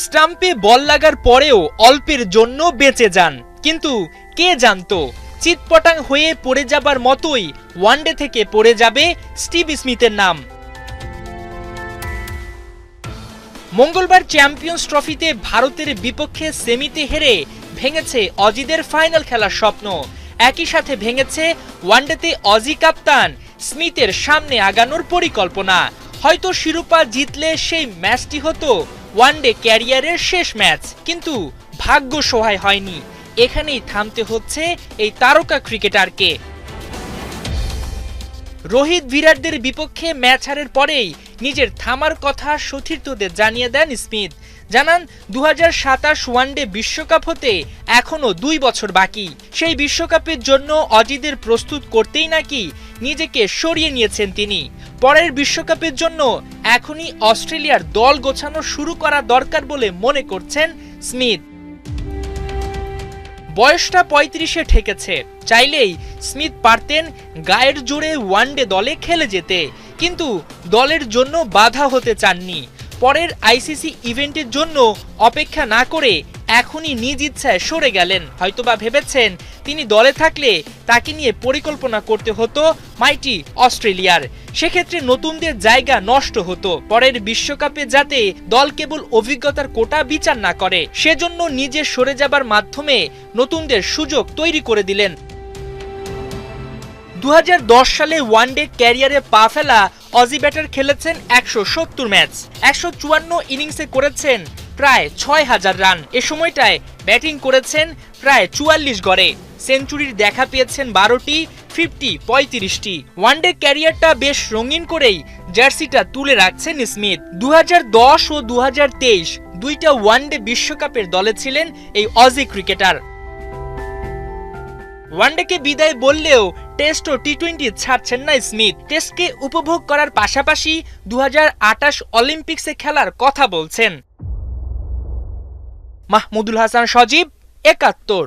স্টাম্পে বল লাগার পরেও অল্পের জন্য বেঁচে যান, কিন্তু কে জানতো চিৎপটাং হয়ে পড়ে যাবার মতোই ওয়ানডে থেকে পড়ে যাবে স্টিভ স্মিথের নাম। মঙ্গলবার চ্যাম্পিয়ন্স ট্রফিতে ভারতের বিপক্ষে সেমিতে হেরে ভেঙেছে অজিদের ফাইনাল খেলার স্বপ্ন। একই সাথে ভেঙেছে ওয়ানডেতে অজি কাপ্তান স্মিথের সামনে আগানোর পরিকল্পনা। হয়তো শিরোপা জিতলে সেই ম্যাচটি হতো ওয়ানডে ক্যারিয়ারের শেষ ম্যাচ, কিন্তু ভাগ্য সহায় হয়নি। এখানেই থামতে হচ্ছে এই তারকা ক্রিকেটারকে। রোহিত বিরাটদের বিপক্ষে ম্যাচ হারের পরেই নিজের থামার কথা সতীর্থদের জানিয়ে দেন স্মিথ। জানান 2027 ওয়ানডে বিশ্বকাপ হতে এখনো 2 বছর বাকি। সেই বিশ্বকাপের জন্য অজিদের প্রস্তুত করতেই নাকি নিজেকে সরিয়ে নিয়েছেন তিনি। পরের বিশ্বকাপের জন্য এখনই অস্ট্রেলিয়ার দল গোছানো শুরু করা দরকার বলে মনে করছেন স্মিথ। বয়সটা 35-এ ঠেকেছে, চাইলেই স্মিথ পারতেন গায়ের জোরে ওয়ানডে দলে খেলে যেতে, কিন্তু দলের জন্য বাধা হতে চাননি। পরের আইসিসি ইভেন্টের জন্য অপেক্ষা না করে এখনই নিজ ইচ্ছায় সরে গেলেন। হয়তোবা ভেবেছেন তিনি দলে থাকলে তাকে নিয়ে পরিকল্পনা করতে হতো মাইটি অস্ট্রেলিয়ার, সেক্ষেত্রে নতুনদের জায়গা নষ্ট হতো। পরের বিশ্বকাপে যাতে দল কেবল অভিজ্ঞতার কোটা বিচার না করে, সেজন্য নিজে সরে যাবার মাধ্যমে নতুনদের সুযোগ তৈরি করে দিলেন। 2010 সালে ওয়ানডে ক্যারিয়ারে পা ফেলা অজি ব্যাটার খেলেছেন 170 ম্যাচ, 154 ইনিংসে করেছেন প্রায় 6000 রান। এ সময়টায় ব্যাটিং করেছেন প্রায় 44 গড়ে, সেঞ্চুরির দেখা পেয়েছেন 12টি, 50 35টি। ওয়ানডে ক্যারিয়ারটা বেশ রঙিন করেই জার্সিটা তুলে রাখছেন স্মিথ। 2010 ও 2023 দুইটা ওয়ানডে বিশ্বকাপের দলে ছিলেন এই অজি ক্রিকেটার। ওয়ানডেকে বিদায় বললেও টেস্ট ও টি-20 ছাড়ছেন না স্মিথ। টেস্টকে উপভোগ করার পাশাপাশি 2028 অলিম্পিক্সে খেলার কথা বলছেন। মাহমুদুল হাসান সজীব, 71।